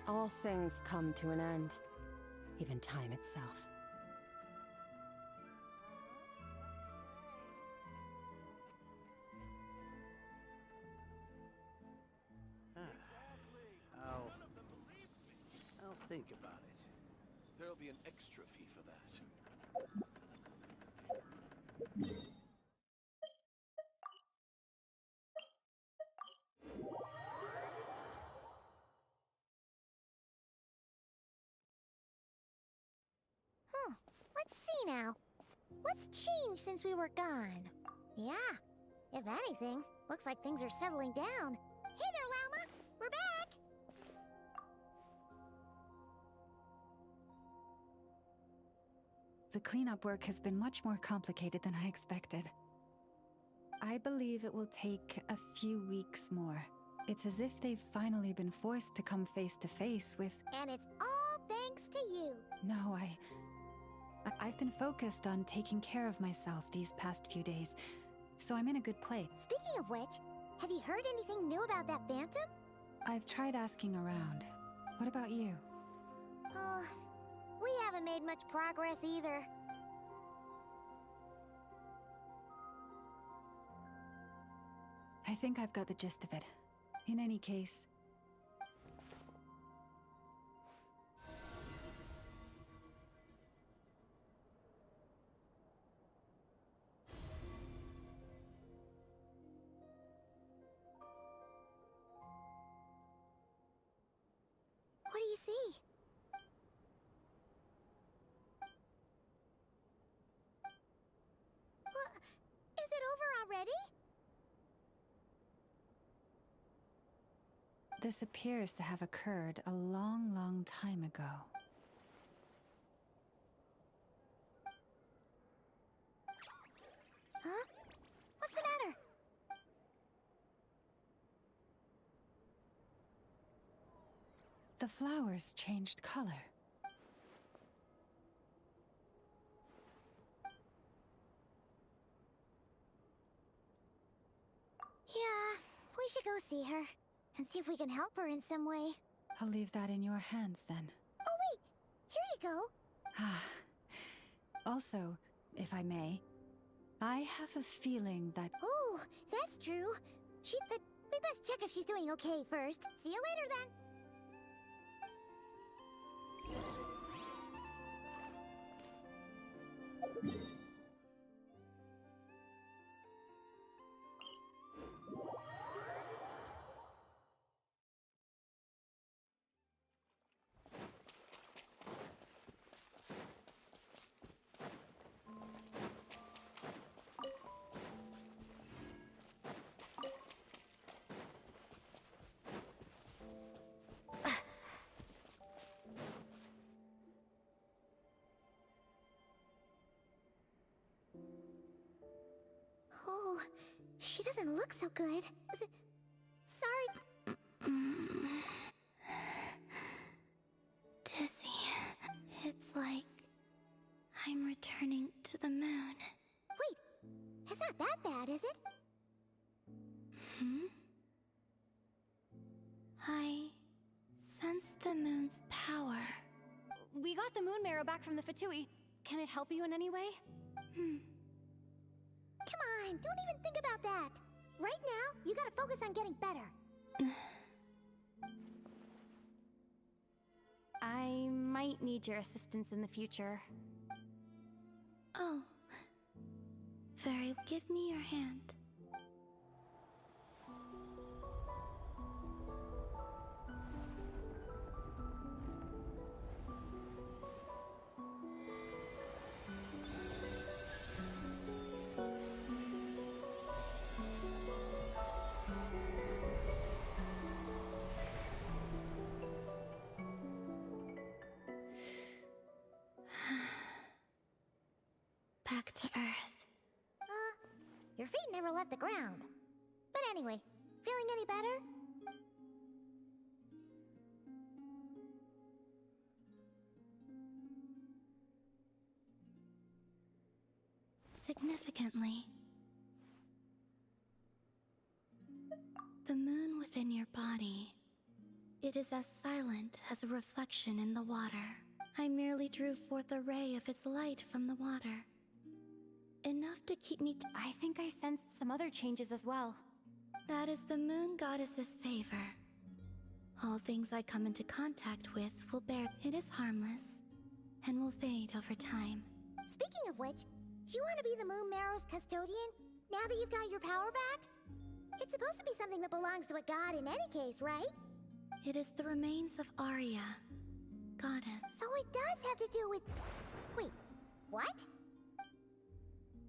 All things come to an end, even time itself. I'll think about it. There'll be an extra fee for that. Let's see now. What's changed since we were gone? Yeah, if anything, looks like things are settling down. Hey there, Llama! We're back! The cleanup work has been much more complicated than I expected. I believe it will take a few weeks more. It's as if they've finally been forced to come face to face with... And it's all thanks to you. No, I've been focused on taking care of myself these past few days, so I'm in a good place. Speaking of which, have you heard anything new about that Phantom? I've tried asking around. What about you? We haven't made much progress either. I think I've got the gist of it. In any case... What do you see? What? Is it over already? This appears to have occurred a long, long time ago. Huh? What's the matter? The flowers changed color. Yeah, we should go see her. And see if we can help her in some way. I'll leave that in your hands, then. Oh wait! Here you go! Ah. Also, if I may, I have a feeling that... Oh, that's true. But we best check if she's doing okay first. See you later, then. Oh, she doesn't look so good. Sorry. Dizzy. It's like I'm returning to the moon. Wait, it's not that bad, is it? I sense the moon's power. We got the moon marrow back from the Fatui. Can it help you in any way? Come on, don't even think about that. Right now, you gotta focus on getting better. I might need your assistance in the future. Oh. Very, give me your hand. Back to Earth. Your feet never left the ground. But anyway, feeling any better? Significantly, the moon within your body It is as silent as a reflection in the water. I merely drew forth a ray of its light from the water. Enough to keep me I think I sensed some other changes as well. That is the moon goddess's favor. All things I come into contact with will bear. It is harmless, and will fade over time. Speaking of which, do you want to be the Moon Marrow's custodian, now that you've got your power back? It's supposed to be something that belongs to a god in any case, right? It is the remains of Arya, goddess. So it does have to do with... Wait, what?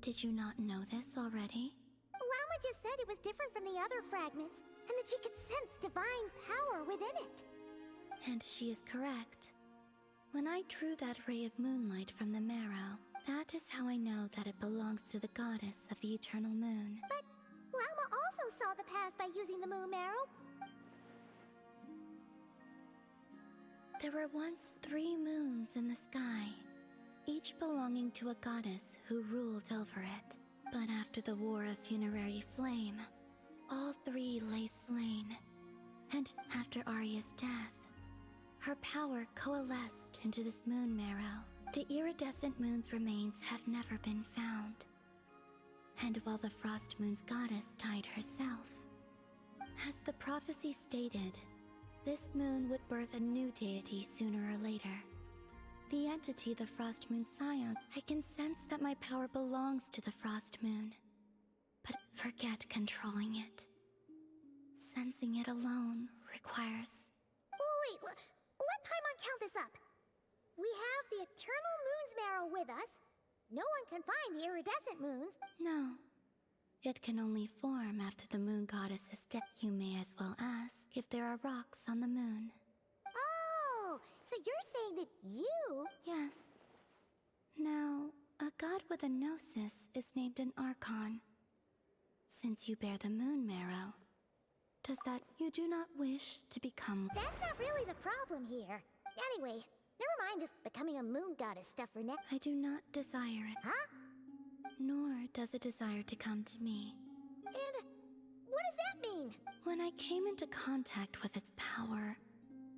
Did you not know this already? Llama just said it was different from the other fragments, and that she could sense divine power within it. And she is correct. When I drew that ray of moonlight from the marrow, that is how I know that it belongs to the goddess of the eternal moon. But Llama also saw the past by using the Moon Marrow. There were once 3 moons in the sky, each belonging to a goddess who ruled over it. But after the War of Funerary Flame, all 3 lay slain. And after Arya's death, her power coalesced into this moon marrow. The iridescent moon's remains have never been found. And while the Frost Moon's goddess died herself, as the prophecy stated, this moon would birth a new deity sooner or later. The entity the Frost Moon scion, I can sense that my power belongs to the Frost Moon. But forget controlling it. Sensing it alone requires... Oh, wait, let Paimon count this up. We have the Eternal Moon's Marrow with us. No one can find the iridescent moons. No. It can only form after the moon goddess is dead. You may as well ask if there are rocks on the moon. Oh, so you're saying that you... Yes. Now, a god with a gnosis is named an Archon. Since you bear the moon marrow, does that you do not wish to become... That's not really the problem here. Anyway, never mind this becoming a moon goddess stuff for now. I do not desire it. Huh? Nor does it desire to come to me. And what does that mean? When I came into contact with its power,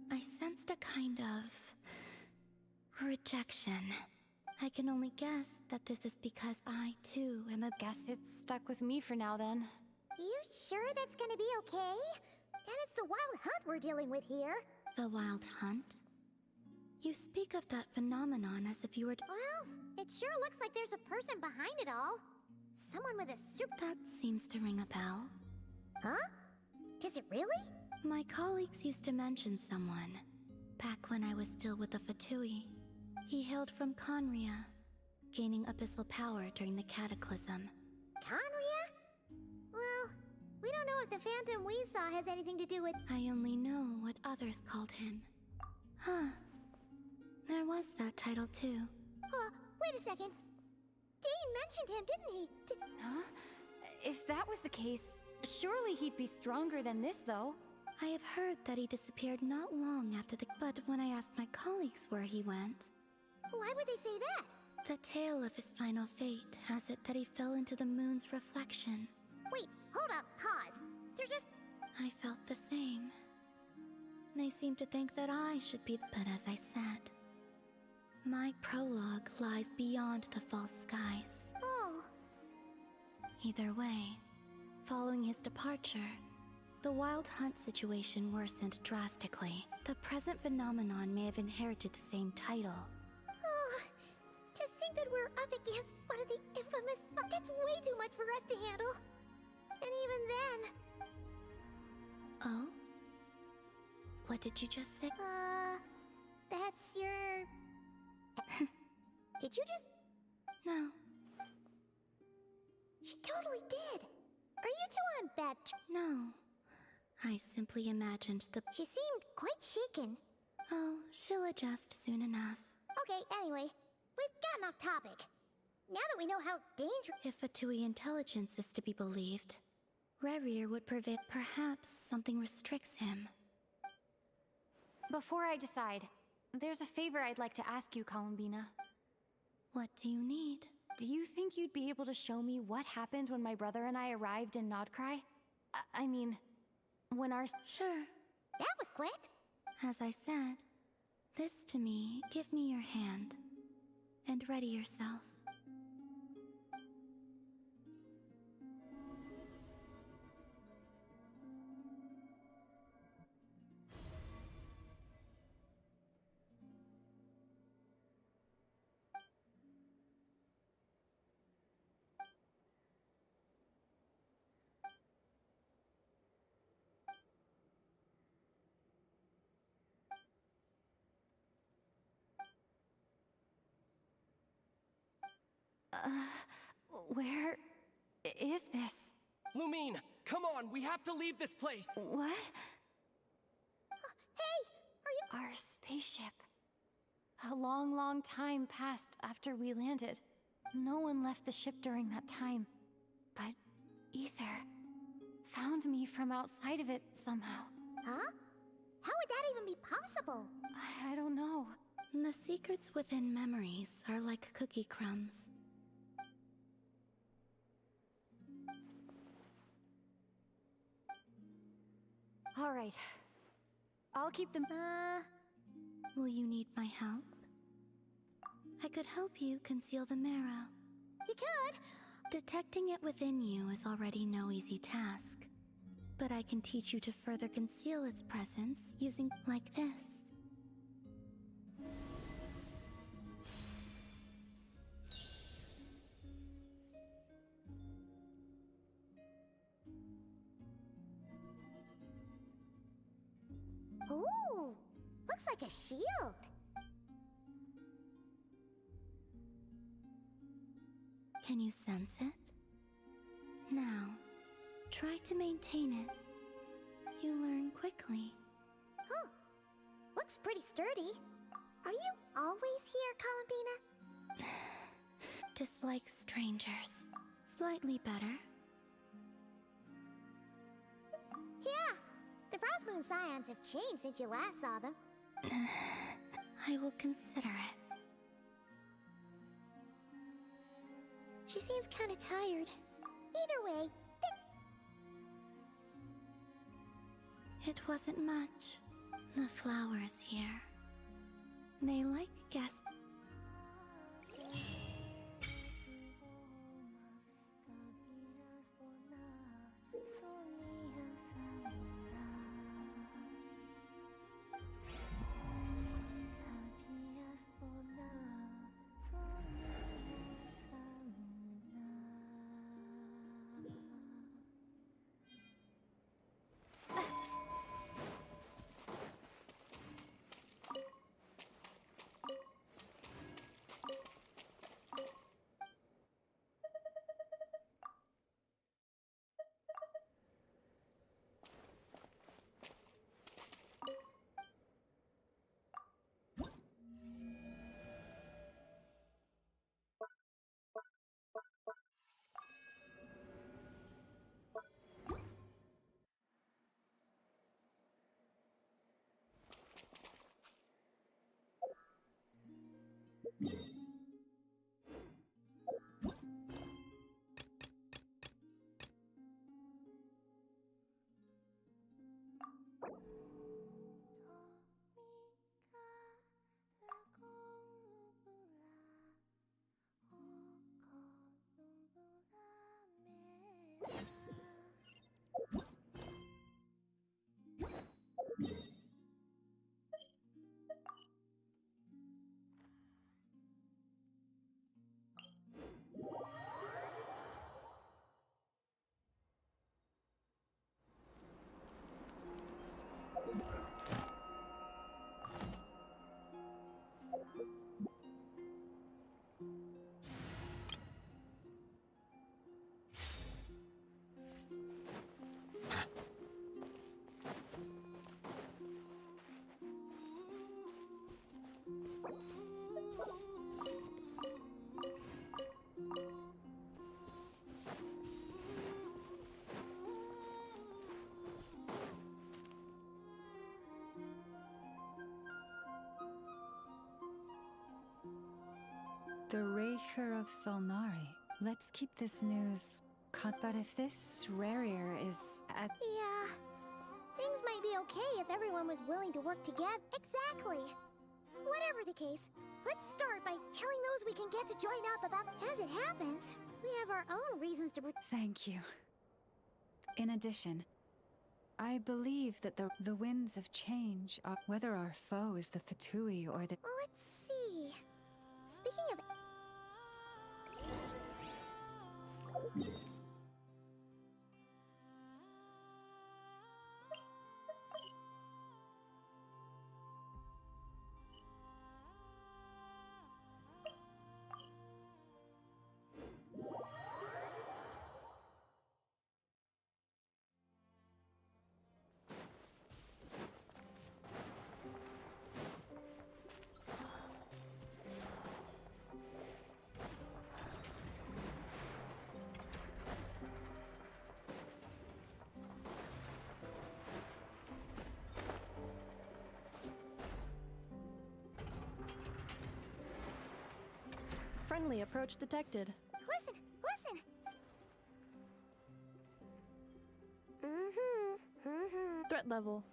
I sensed a kind of... rejection. I can only guess that this is because I, too, am a... Guess it's stuck with me for now then. You sure that's gonna be okay? And it's the wild hunt we're dealing with here. The wild hunt? You speak of that phenomenon as if you were... Well, it sure looks like there's a person behind it all. Someone with a super... That seems to ring a bell. Huh? Does it really? My colleagues used to mention someone, back when I was still with the Fatui. He hailed from Conria, gaining abyssal power during the Cataclysm. Conria? Well, we don't know if the phantom we saw has anything to do with... I only know what others called him. Huh. There was that title too. Wait a second. Dane mentioned him, didn't he? Huh? If that was the case, surely he'd be stronger than this, though. I have heard that he disappeared not long after the... But when I asked my colleagues where he went... Why would they say that? The tale of his final fate has it that he fell into the moon's reflection. Wait, hold up, pause. There's just... I felt the same. They seemed to think that I should be... But as I said, my prologue lies beyond the false skies. Oh. Either way, following his departure, the wild hunt situation worsened drastically. The present phenomenon may have inherited the same title. Oh. To think that we're up against one of the infamous... That's way too much for us to handle. And even then... Oh? What did you just say? That's your... Did you just... No. She totally did. Are you two on bad No. I simply imagined the... She seemed quite shaken. Oh, she'll adjust soon enough. Okay, anyway, we've gotten off topic. Now that we know how dangerous... If Fatui intelligence is to be believed, Rerir would prevail. Perhaps something restricts him. Before I decide, there's a favor I'd like to ask you, Columbina. What do you need? Do you think you'd be able to show me what happened when my brother and I arrived in Nodcry? I mean, when our... Sure. That was quick. As I said, this to me, give me your hand. And ready yourself. Where is this? Lumine, come on, we have to leave this place! What? Hey! Our spaceship. A long, long time passed after we landed. No one left the ship during that time. But Ether found me from outside of it somehow. Huh? How would that even be possible? I don't know. The secrets within memories are like cookie crumbs. All right. I'll keep them. Will you need my help? I could help you conceal the marrow. You could. Detecting it within you is already no easy task. But I can teach you to further conceal its presence using like this. Ooh, looks like a shield. Can you sense it? Now, try to maintain it. You learn quickly. Huh. Looks pretty sturdy. Are you always here, Columbina? Just like strangers. Slightly better. Yeah. The Frostmoon Scions have changed since you last saw them. I will consider it. She seems kinda tired. Either way, It wasn't much. The flowers here. They like guests. The Raker of Solnari. Let's keep this news cut, but if this Rarier is at... yeah. Things might be okay if everyone was willing to work together. Exactly. Whatever the case, let's start by telling those we can get to join up about. As it happens, we have our own reasons to. Thank you. In addition, I believe that the winds of change are whether our foe is the Fatui or the. Let's see. Speaking of. Friendly approach detected. Listen, listen! Threat level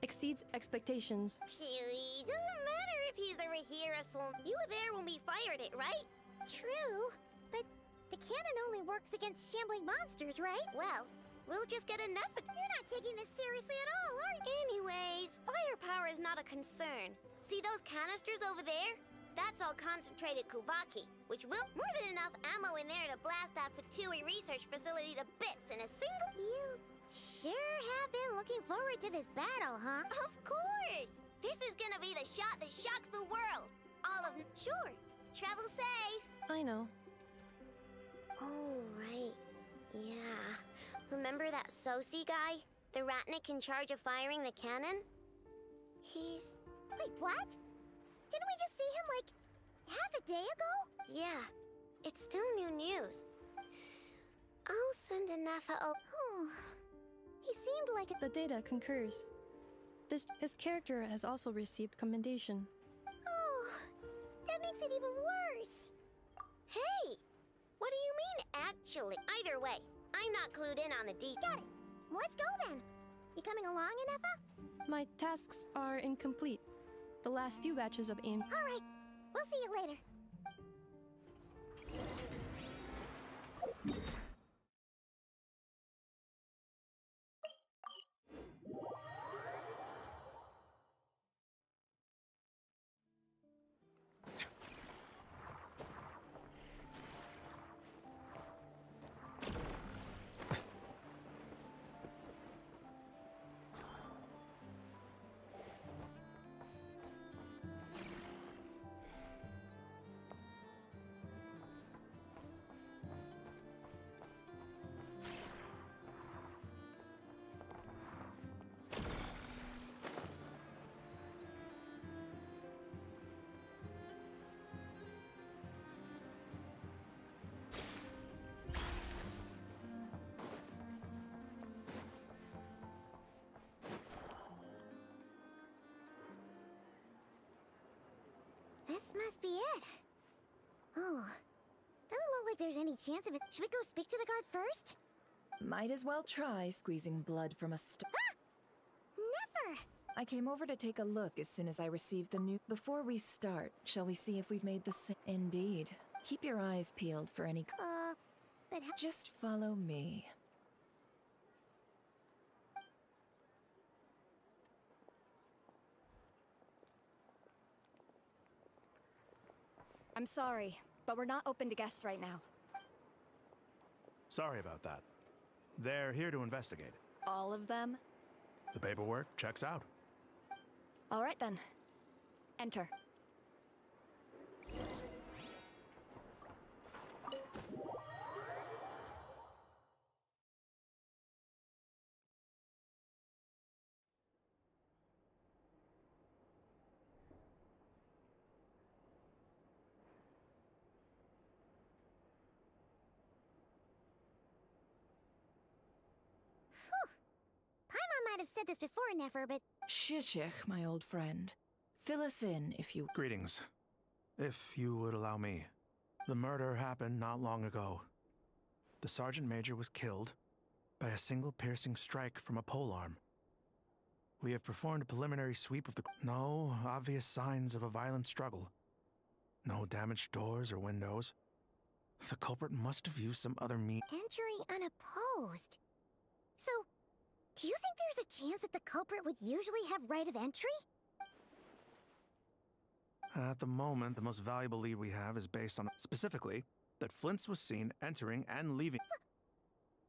exceeds expectations. Phew, doesn't matter if he's the Rahira Soul. You were there when we fired it, right? True, but the cannon only works against shambling monsters, right? Well, we'll just get enough of. You're not taking this seriously at all, are you? Anyways, firepower is not a concern. See those canisters over there? That's all concentrated Kuvaki, which will more than enough ammo in there to blast that Fatui research facility to bits in a single. You sure have been looking forward to this battle, huh? Of course! This is gonna be the shot that shocks the world. All of. Sure. Travel safe. I know. Oh, right. Yeah. Remember that Sosi guy? The Ratnik in charge of firing the cannon? He's. Wait, what? Didn't we just see him, like, half a day ago? Yeah. It's still new news. I'll send Anafa. Oh. He seemed like a. The data concurs. His character has also received commendation. Oh. That makes it even worse. Hey! What do you mean, actually? Either way, I'm not clued in on the details. Got it. Let's go then. You coming along, Anafa? My tasks are incomplete. The last few batches of AIM. All right. We'll see you later. This must be it. Oh. Doesn't look like there's any chance of it. Should we go speak to the guard first? Might as well try squeezing blood from a Never! I came over to take a look as soon as I received the new. Before we start, shall we see if we've made the same? Indeed. Keep your eyes peeled for any. But Just follow me. I'm sorry, but we're not open to guests right now. Sorry about that. They're here to investigate. All of them? The paperwork checks out. All right then. Enter. Paimon might have said this before, Nefer, but Shishich, my old friend. Fill us in if you. Greetings. If you would allow me. The murder happened not long ago. The Sergeant Major was killed by a single piercing strike from a polearm. We have performed a preliminary sweep of the... No obvious signs of a violent struggle. No damaged doors or windows. The culprit must have used some other means. Entering unopposed. So, do you think there's a chance that the culprit would usually have right of entry? At the moment, the most valuable lead we have is based on... Specifically, that Flint's was seen entering and leaving...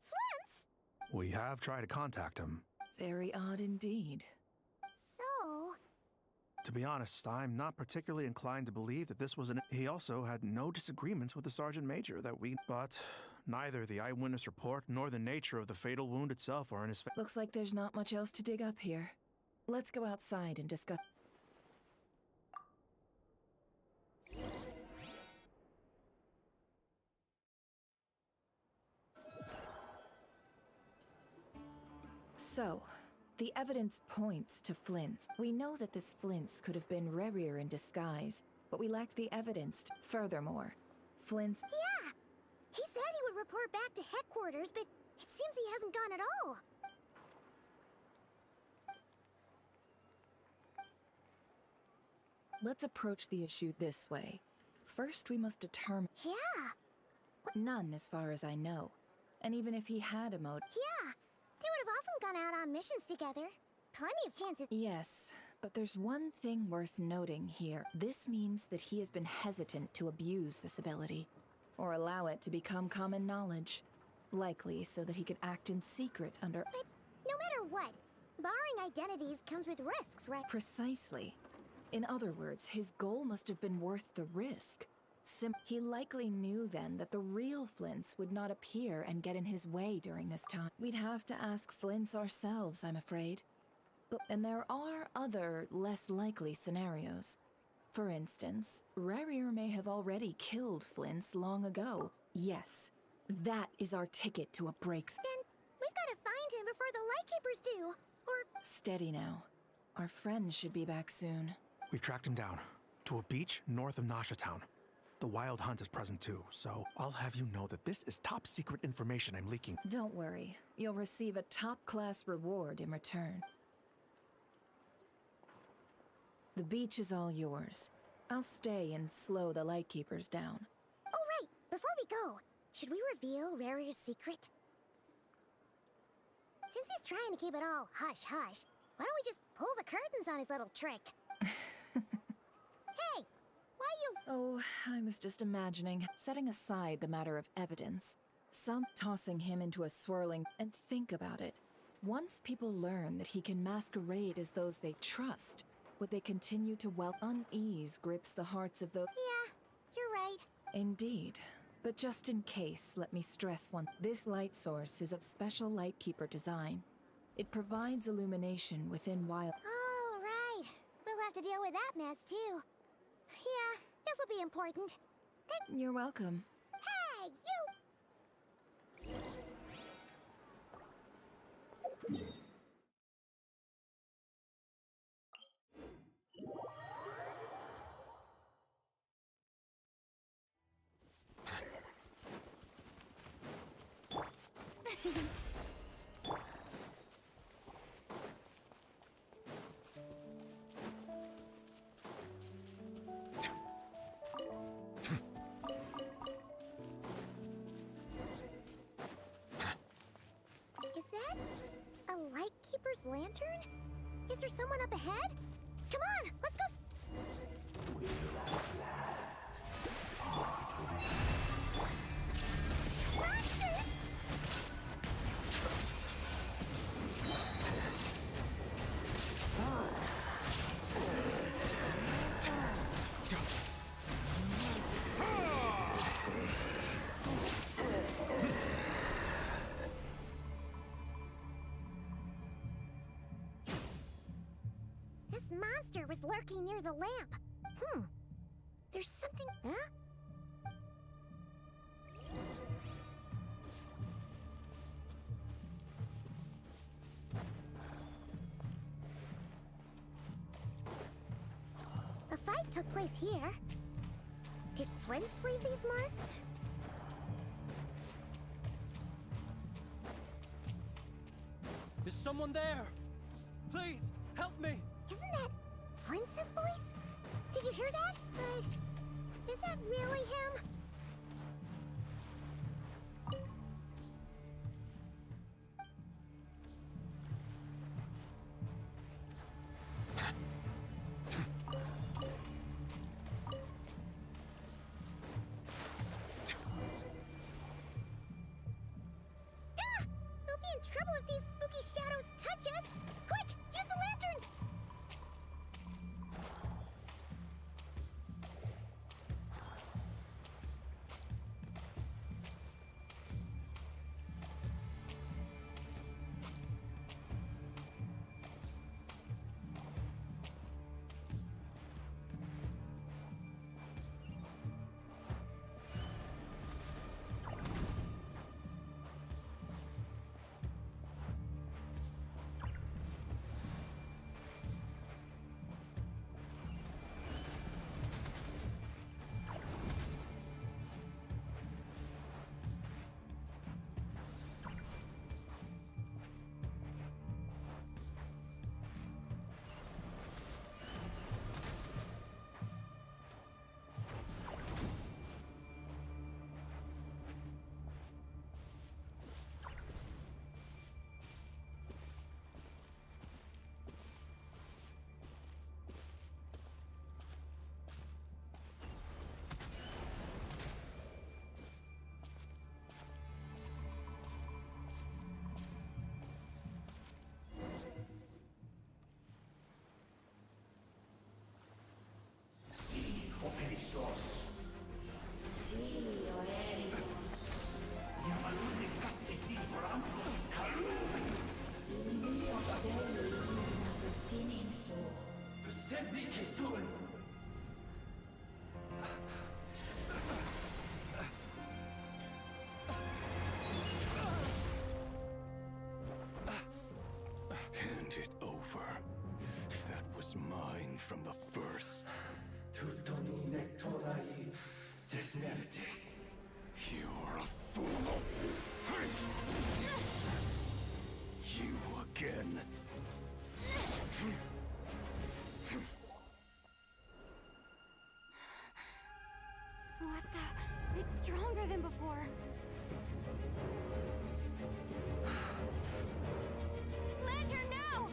Flint's? We have tried to contact him. Very odd indeed. So... To be honest, I'm not particularly inclined to believe that this was an... He also had no disagreements with the Sergeant Major that we... But neither the eyewitness report nor the nature of the fatal wound itself are in his... Looks like there's not much else to dig up here. Let's go outside and discuss... So, the evidence points to Flint's. We know that this Flint's could have been Rerir in disguise, but we lack the evidence. Furthermore, Flint's... Yeah! He said he would report back to headquarters, but it seems he hasn't gone at all. Let's approach the issue this way. First, we must determine... Yeah! None, as far as I know. And even if he had a motive... Yeah! They would have often gone out on missions together. Plenty of chances. Yes, but there's one thing worth noting here. This means that he has been hesitant to abuse this ability, or allow it to become common knowledge. Likely so that he could act in secret under... But no matter what, borrowing identities comes with risks, right? Precisely. In other words, his goal must have been worth the risk. He likely knew then that the real Flints would not appear and get in his way during this time. We'd have to ask Flints ourselves, I'm afraid. And there are other, less likely scenarios. For instance, Rerir may have already killed Flints long ago. Yes, that is our ticket to a breakthrough. Then we've got to find him before the Lightkeepers do, or... Steady now. Our friend should be back soon. We've tracked him down to a beach north of Nasha Town. The Wild Hunt is present too, so I'll have you know that this is top secret information I'm leaking. Don't worry. You'll receive a top-class reward in return. The beach is all yours. I'll stay and slow the Lightkeepers down. Oh, right! Before we go, should we reveal Rerir's secret? Since he's trying to keep it all hush-hush, why don't we just pull the curtains on his little trick? Hey! Why you... Oh, I was just imagining, setting aside the matter of evidence, some tossing him into a swirling... And think about it. Once people learn that he can masquerade as those they trust, would they continue to unease grips the hearts of those... Yeah, you're right. Indeed. But just in case, let me stress one. This light source is of special Lightkeeper design. It provides illumination within wild... Oh, right. We'll have to deal with that mess, too. Yeah, this'll be important. You're welcome. Hey, you! Is that a Lightkeeper's lantern? Is there someone up ahead? Come on, let's go. Monsters! This monster was lurking near the lamp. There's something... Huh? A fight took place here. Did Flint leave these marks? Is someone there? Please, Help me! Isn't that Flint's voice? Did you hear that? But is that really him? We'll be in trouble if these spooky shadows touch us! Quick, use the lantern! Hand it over. That was mine from the first. You're a fool. You again. What the? It's stronger than before. Lantern, now!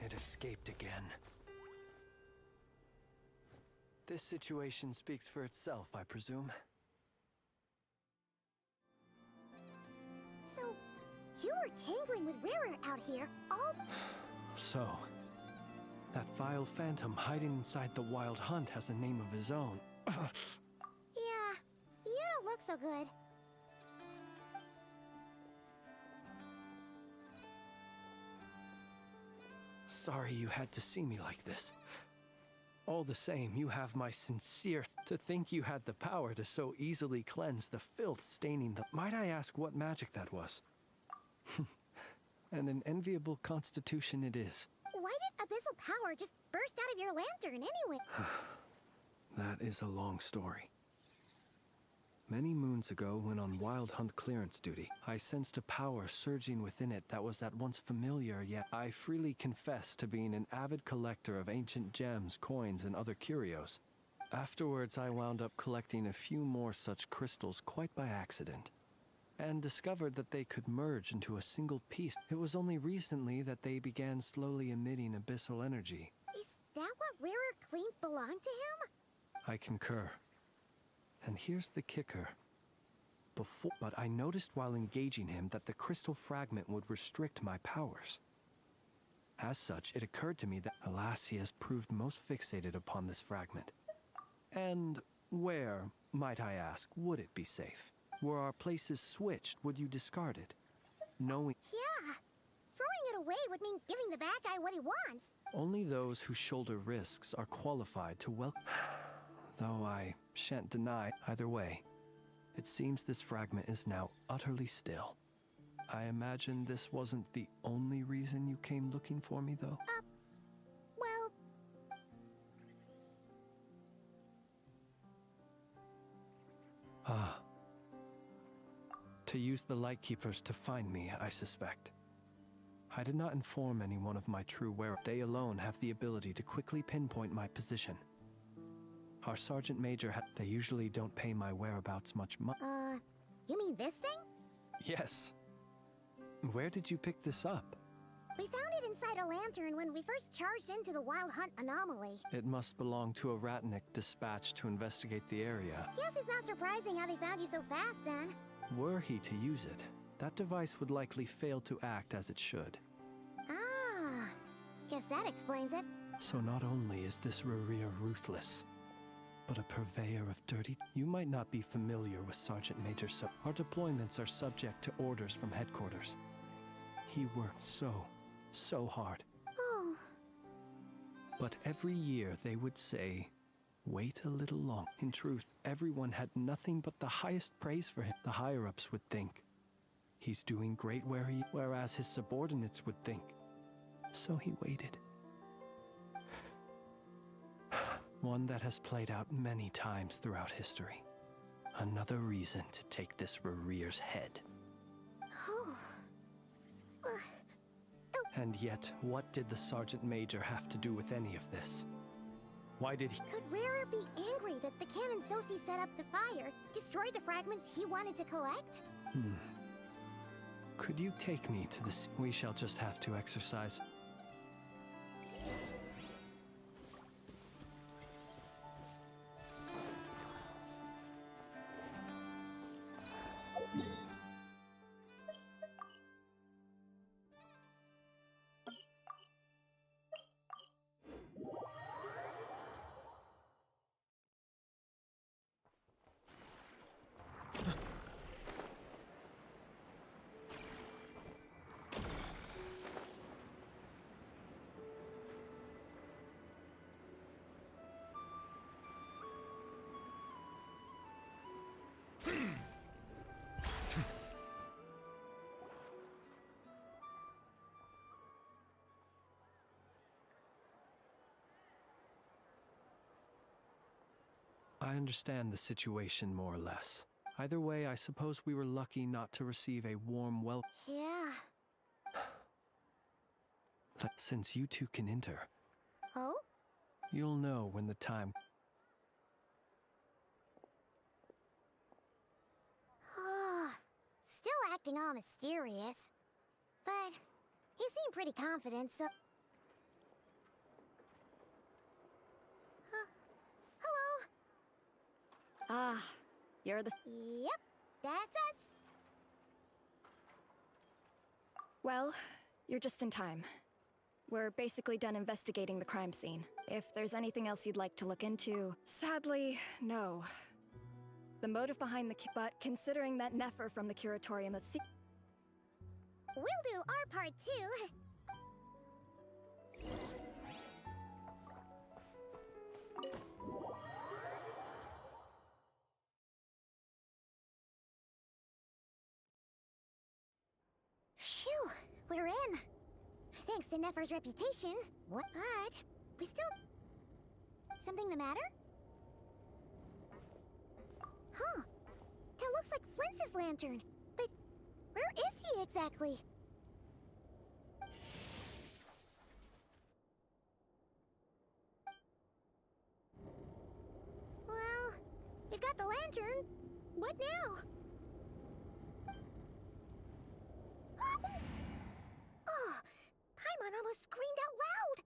It escaped again. This situation speaks for itself, I presume. So, you were tangling with Rara out here, all... So, that vile phantom hiding inside the Wild Hunt has a name of his own. Yeah, you don't look so good. Sorry you had to see me like this. All the same, you have my sincere... To think you had the power to so easily cleanse the filth staining the... Might I ask what magic that was? And an enviable constitution it is. Why did abyssal power just burst out of your lantern anyway? That is a long story. Many moons ago, when on Wild Hunt clearance duty, I sensed a power surging within it that was at once familiar, yet I freely confess to being an avid collector of ancient gems, coins, and other curios. Afterwards, I wound up collecting a few more such crystals quite by accident, and discovered that they could merge into a single piece. It was only recently that they began slowly emitting abyssal energy. Is that what Rara claimed belonged to him? I concur. And here's the kicker. But I noticed while engaging him that the crystal fragment would restrict my powers. As such, it occurred to me that, alas, he has proved most fixated upon this fragment. And where, might I ask, would it be safe? Were our places switched, would you discard it? Knowing... Yeah. Throwing it away would mean giving the bad guy what he wants. Only those who shoulder risks are qualified to welcome... Though I shan't deny either way. It seems this fragment is now utterly still. I imagine this wasn't the only reason you came looking for me, though? Well... Ah. To use the Lightkeepers to find me, I suspect. I did not inform anyone of my true whereabouts. They alone have the ability to quickly pinpoint my position. Our Sergeant Major they usually don't pay my whereabouts much you mean this thing? Yes. Where did you pick this up? We found it inside a lantern when we first charged into the Wild Hunt anomaly. It must belong to a Ratnik dispatched to investigate the area. Guess it's not surprising how they found you so fast, then. Were he to use it, that device would likely fail to act as it should. Ah, guess that explains it. So not only is this Rerir ruthless, but a purveyor of dirty... You might not be familiar with Sergeant Major, so our deployments are subject to orders from headquarters. He worked so hard. Oh. But every year they would say, wait a little long. In truth, everyone had nothing but the highest praise for him. The higher-ups would think, he's doing great whereas his subordinates would think. So he waited. One that has played out many times throughout history. Another reason to take this Rerir's head. Oh. And yet, what did the Sergeant Major have to do with any of this? Why did he... Could Rarer be angry that the cannon Sosi set up to fire destroyed the fragments he wanted to collect? Could you take me to this? We shall just have to exercise... I understand the situation more or less. Either way, I suppose we were lucky not to receive a warm welcome. Yeah. Since you two can enter, Oh? you'll know when the time... Still acting all mysterious. But he seemed pretty confident, so... Hello? Ah, you're the... Yep, that's us. Well, you're just in time. We're basically done investigating the crime scene. If there's anything else you'd like to look into... Sadly, no. The motive behind the... But considering that Nefer from the Curatorium of... We'll do our part, too. Phew, we're in. Thanks to Nefer's reputation. What? But we still... Something the matter? Huh. That looks like Flintz's lantern. But where is he exactly? Well, we've got the lantern. What now? Oh, Paimon almost screamed out loud.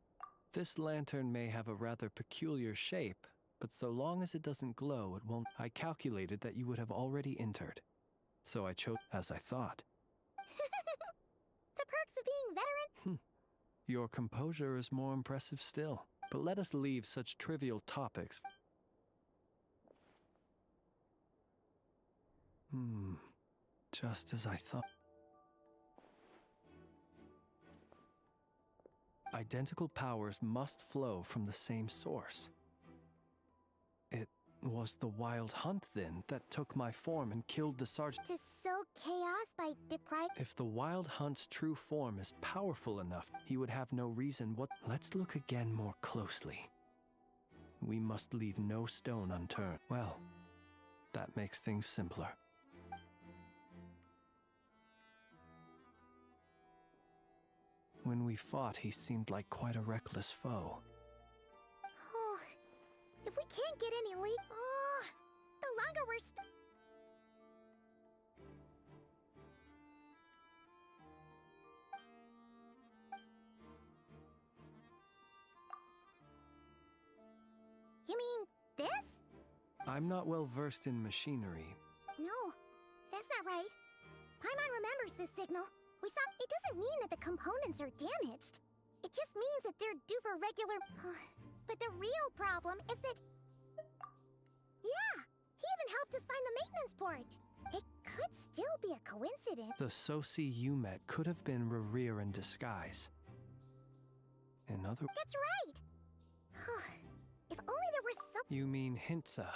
This lantern may have a rather peculiar shape, but so long as it doesn't glow, it won't... I calculated that you would have already entered. So I chose as I thought. The perks of being veteran? Your composure is more impressive still. But let us leave such trivial topics. Just as I thought. Identical powers must flow from the same source. It was the Wild Hunt, then, that took my form and killed the sergeant. To sow chaos by depriving. If the Wild Hunt's true form is powerful enough, he would have no reason what. Let's look again more closely. We must leave no stone unturned. Well, that makes things simpler. When we fought, he seemed like quite a reckless foe. Oh, if we can't get any lead, the longer we're You mean this? I'm not well versed in machinery. No, that's not right. Paimon remembers this signal. We saw. It doesn't mean that the components are damaged. It just means that they're due for regular. But the real problem is that. Yeah, he even helped us find the maintenance port. It could still be a coincidence. The Sosi you met could have been Rerir in disguise. In other. That's right. If only there were some. You mean Hintsa?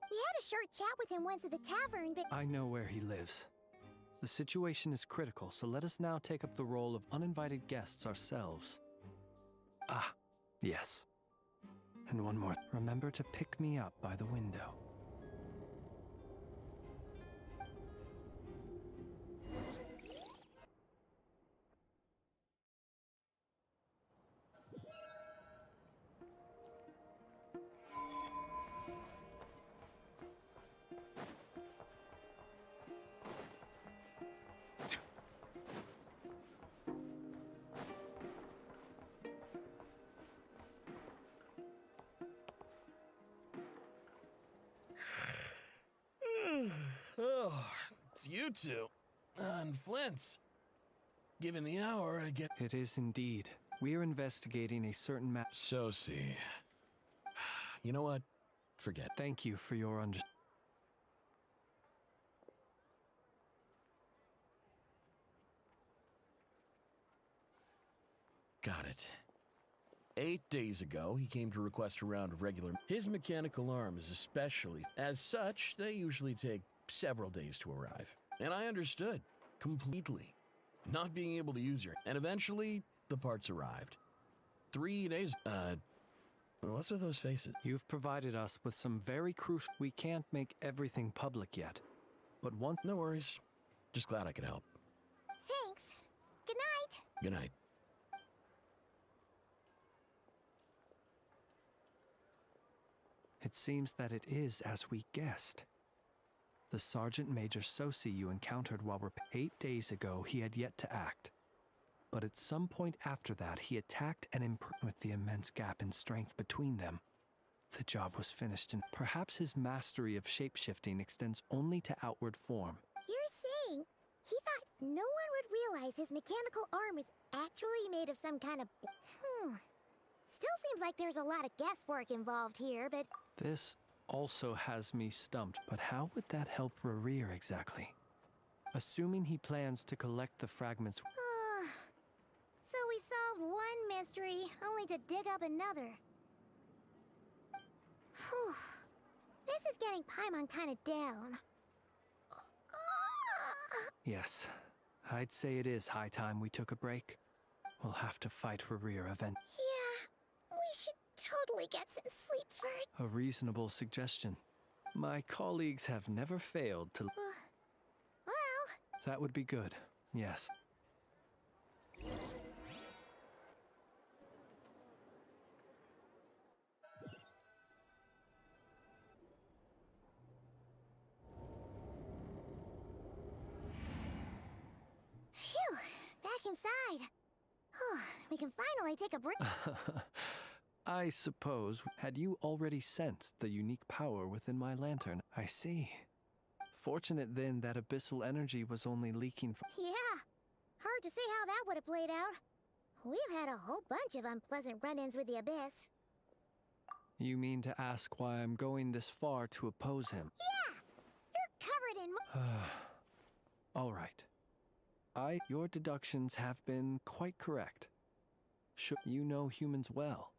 We had a short chat with him once at the tavern, but. I know where he lives. The situation is critical, so let us now take up the role of uninvited guests ourselves. Ah, yes. And one more. Remember to pick me up by the window. Oh, it's you two. And Flint's. Given the hour, I get... It is indeed. We are investigating a certain Sosi. You know what? Forget. Thank you for your Got it. 8 days ago, he came to request a round of regular... His mechanical arms especially. As such, they usually take several days to arrive. And I understood. Completely. Not being able to use her. And eventually, the parts arrived. 3 days... What's with those faces? You've provided us with some very crucial... We can't make everything public yet. But once... No worries. Just glad I could help. Thanks. Good night. Good night. It seems that it is as we guessed. The Sergeant Major Sosi you encountered while 8 days ago, he had yet to act. But at some point after that, he attacked and with the immense gap in strength between them. The job was finished, and perhaps his mastery of shapeshifting extends only to outward form. You're saying he thought no one would realize his mechanical arm is actually made of some kind of... Still seems like there's a lot of guesswork involved here, but... This also has me stumped, but how would that help Rerir exactly? Assuming he plans to collect the fragments... So we solved one mystery, only to dig up another. Whew. This is getting Paimon kind of down. Yes, I'd say it is high time we took a break. We'll have to fight Rerir event. Yeah, we should totally get some sleep first. A reasonable suggestion. My colleagues have never failed to... Well... That would be good, yes. Phew, back inside. We can finally take a break. I suppose, had you already sensed the unique power within my lantern? I see. Fortunate then that abyssal energy was only leaking from... Yeah, hard to say how that would have played out. We've had a whole bunch of unpleasant run-ins with the Abyss. You mean to ask why I'm going this far to oppose him? Yeah! You're covered in All right. Your deductions have been quite correct. Sure, you know humans well.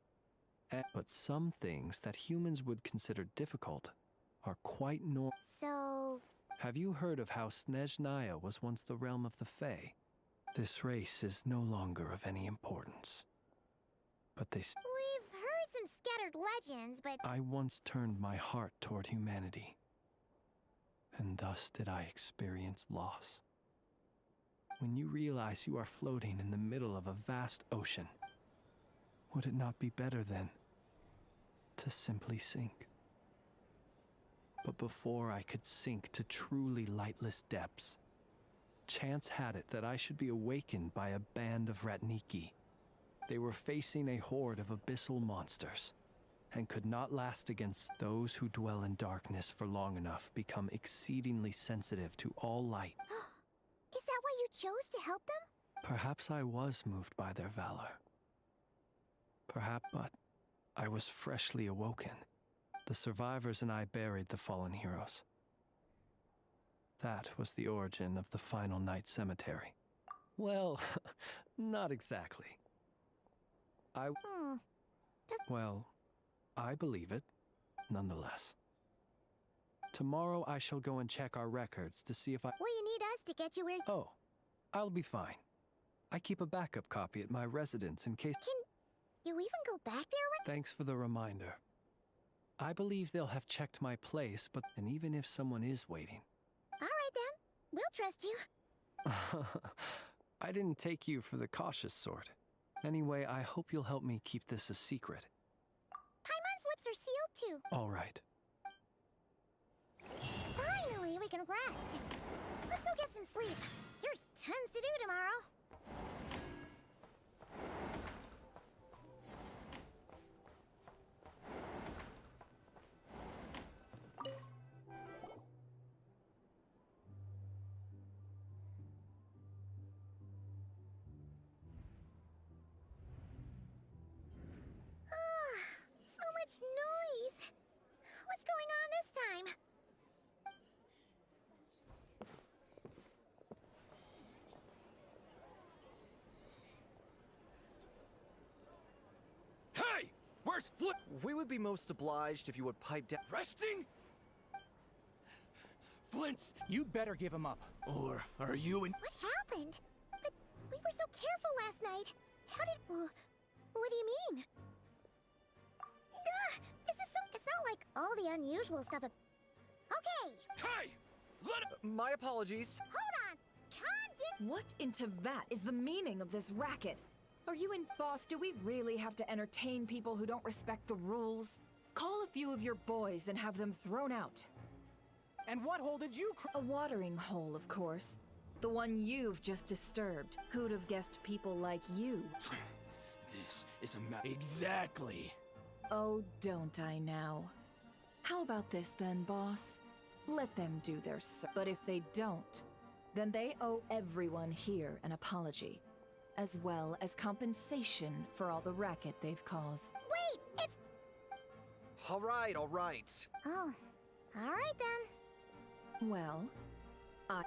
But some things that humans would consider difficult are quite normal. So... Have you heard of how Snezhnaya was once the realm of the Fae? This race is no longer of any importance. But they... We've heard some scattered legends, but... I once turned my heart toward humanity. And thus did I experience loss. When you realize you are floating in the middle of a vast ocean, would it not be better then to simply sink? But before I could sink to truly lightless depths, chance had it that I should be awakened by a band of Ratniki. They were facing a horde of abyssal monsters, and could not last against those who dwell in darkness for long enough become exceedingly sensitive to all light. Is that why you chose to help them? Perhaps I was moved by their valor. Perhaps, but I was freshly awoken. The survivors and I buried the fallen heroes. That was the origin of the Final Night Cemetery. Well, not exactly. Well, I believe it, nonetheless. Tomorrow I shall go and check our records to see if I... Will you need us to get you where... Oh, I'll be fine. I keep a backup copy at my residence in case... Can you even go back there? Thanks for the reminder. I believe they'll have checked my place, but... And even if someone is waiting... Alright then, we'll trust you. I didn't take you for the cautious sort. Anyway, I hope you'll help me keep this a secret. Paimon's lips are sealed too. All right. Finally, we can rest. Let's go get some sleep. There's tons to do tomorrow. So much noise. What's going on this time? Hey! Where's Flip? We would be most obliged if you would pipe down. Resting? Flints, You'd better give him up. or are you in... What happened? But we were so careful last night. How did... what do you mean? This is so... It's not like all the unusual stuff... Okay! Hey! Let it... My apologies. Hold on! Khan did... What in Tevat is the meaning of this racket? Are you in... Boss, do we really have to entertain people who don't respect the rules? Call a few of your boys and have them thrown out. And what hole did you A watering hole, of course. The one you've just disturbed. Who'd have guessed people like you? This is a Exactly! Oh, don't I now? How about this then, boss? Let them do their but if they don't, then they owe everyone here an apology, as well as compensation for all the racket they've caused. Wait! It's... All right, all right. Oh. Alright then. Well, I...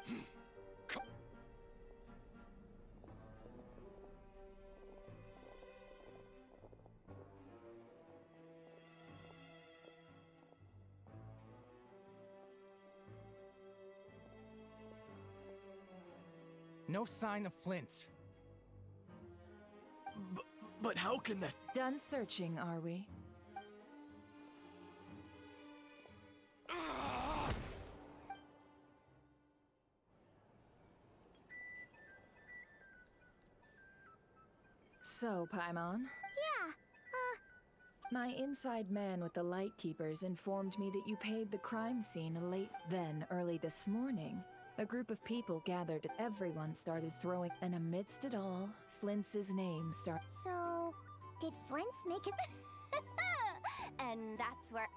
No sign of Flint's. But how can that... Done searching, are we? So, Paimon? Yeah, My inside man with the Lightkeepers informed me that you paid the crime scene early this morning. A group of people gathered. Everyone started throwing, and amidst it all, Flintz's name started. so... Did Flint's make it... And that's where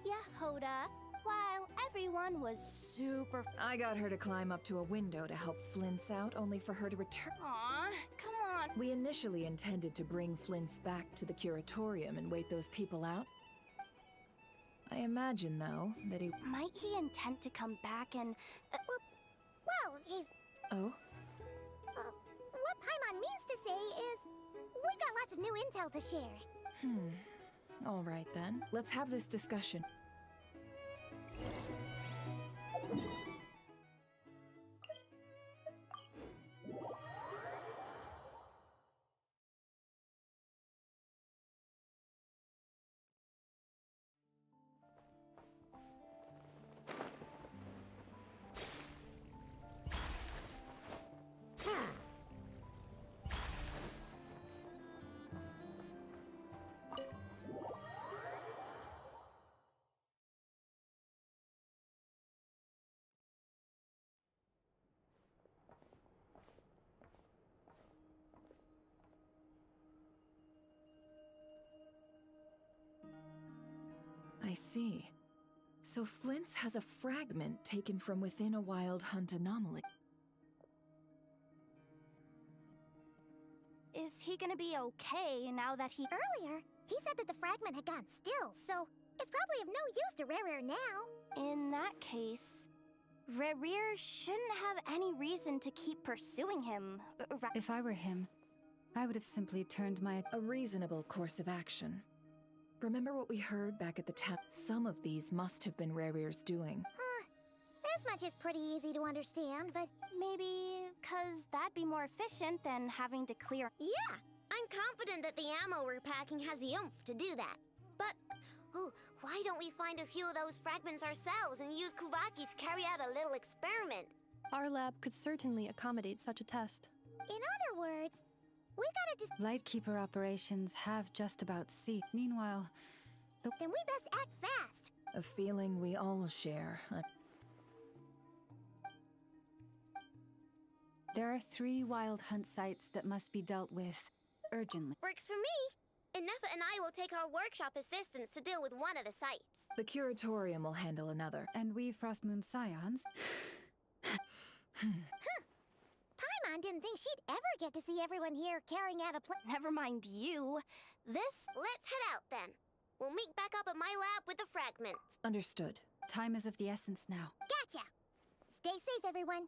Yehoda, while everyone was super... I got her to climb up to a window to help Flint's out, only for her to return. Aw, come on, We initially intended to bring Flint's back to the curatorium and wait those people out. I imagine, though, that he... Might he intend to come back and... Well, he's... Oh? What Paimon means to say is... We got lots of new intel to share. All right, then. Let's have this discussion. I see. So Flint's has a fragment taken from within a wild hunt anomaly. Is he gonna be okay now that he... Earlier, he said that the fragment had gone still, so it's probably of no use to Rare now. In that case, Rare shouldn't have any reason to keep pursuing him. If I were him, I would have simply turned my... A reasonable course of action. Remember what we heard back at the town? Some of these must have been Rare's doing. This much is pretty easy to understand, but... Maybe... 'cause that'd be more efficient than having to clear... Yeah! I'm confident that the ammo we're packing has the oomph to do that. But... why don't we find a few of those fragments ourselves and use Kuvaki to carry out a little experiment? Our lab could certainly accommodate such a test. In other words... We gotta Lightkeeper operations have just ceased. Meanwhile, Then we best act fast. A feeling we all share. there are 3 wild hunt sites that must be dealt with urgently. Works for me. Ineffa and I will take our workshop assistants to deal with one of the sites. The curatorium will handle another. And we Frostmoon Scions... Paimon didn't think she'd ever get to see everyone here carrying out a plan. Never mind you. This... Let's head out then. We'll meet back up at my lab with the fragments. Understood. Time is of the essence now. Gotcha. Stay safe, everyone.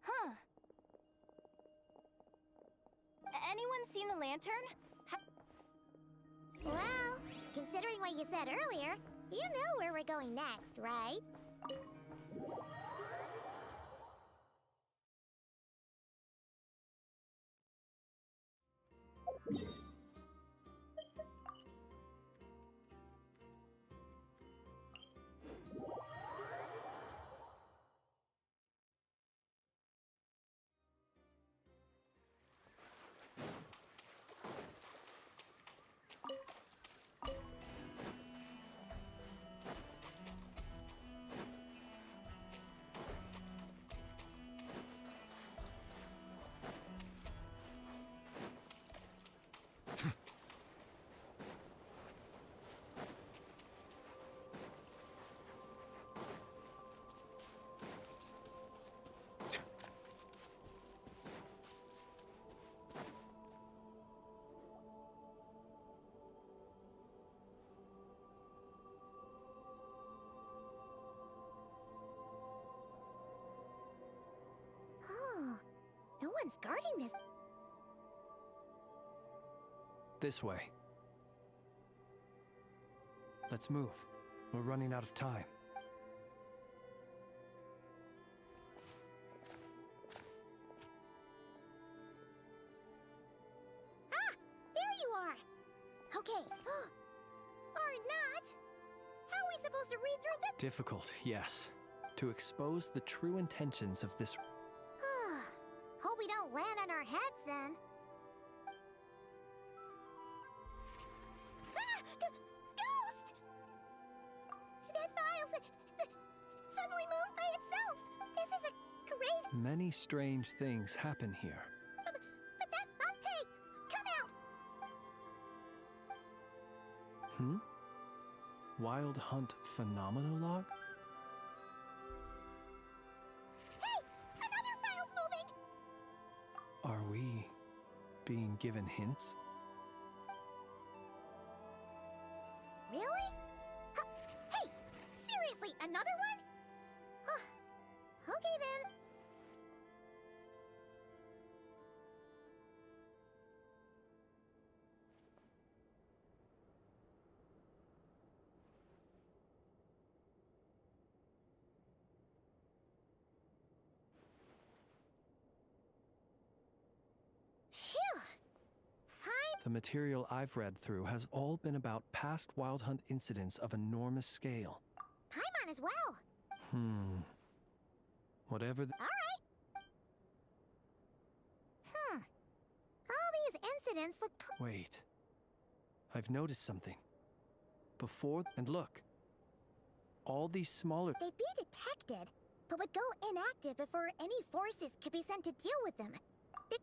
Huh. Anyone seen the lantern? Well, considering what you said earlier, you know where we're going next, right? No one's guarding this. This way. Let's move. We're running out of time. Ah! There you are! Okay. Or not! How are we supposed to read through this? Difficult, yes. To expose the true intentions of this... Hope we don't land on our heads then. Ah! Ghost! That file suddenly moved by itself! This is a great... Many strange things happen here. But that... Hey! Come out! Wild Hunt Phenomenologue? Being given hints? Really? Hey! Seriously, another one? Okay then. The material I've read through has all been about past Wild Hunt incidents of enormous scale. Paimon as well. Whatever Alright. All these incidents look Wait. I've noticed something. Before, and look. All these smaller... They'd be detected, but would go inactive before any forces could be sent to deal with them.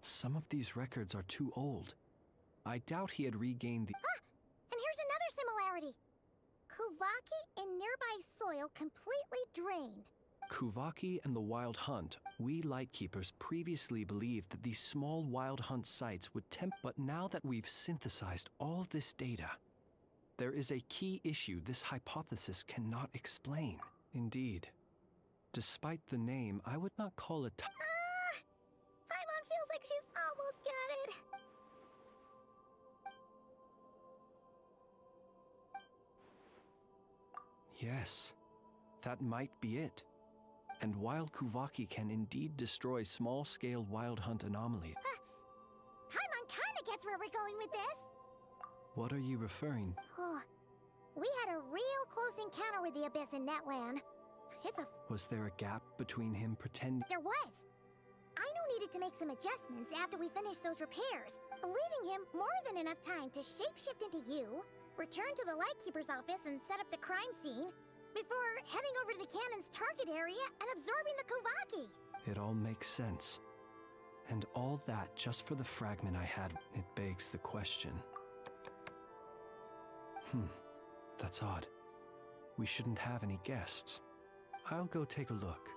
Some of these records are too old. I doubt he had regained the... And here's another similarity. Kuvaki in nearby soil completely drained. Kuvaki and the Wild Hunt, we Lightkeepers previously believed that these small Wild Hunt sites would tempt... But now that we've synthesized all this data, there is a key issue this hypothesis cannot explain. Indeed. Despite the name, I would not call it... Paimon feels like she's almost got it. Yes, that might be it. And while Kuvaki can indeed destroy small-scale Wild Hunt anomalies... Paimon kinda gets where we're going with this. What are you referring? We had a real close encounter with the Abyss in Netland. It's a... Was there a gap between him pretending... There was. Aino needed to make some adjustments after we finished those repairs, leaving him more than enough time to shapeshift into you, return to the Lightkeeper's office and set up the crime scene, before heading over to the cannon's target area and absorbing the Kuvaki. It all makes sense. And all that just for the fragment I had. It begs the question. That's odd. We shouldn't have any guests. I'll go take a look.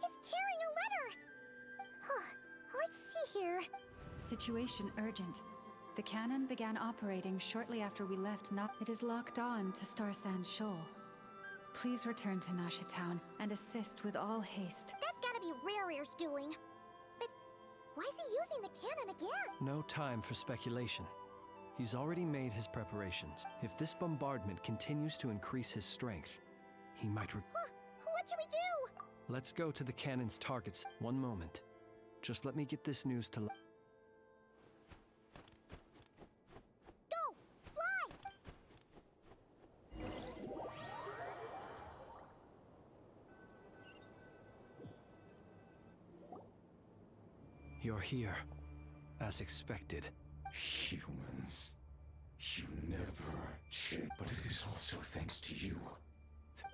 It's carrying a letter! Let's see here. Situation urgent. The cannon began operating shortly after we left It is locked on to Star Sands Shoal. Please return to Nasha Town and assist with all haste. That's gotta be Rare's doing. But why is he using the cannon again? No time for speculation. He's already made his preparations. If this bombardment continues to increase his strength, he might What should we do? Let's go to the cannon's targets. One moment. Just let me get this news to... Go! Fly! You're here, as expected. Humans. You never change, but it is also thanks to you.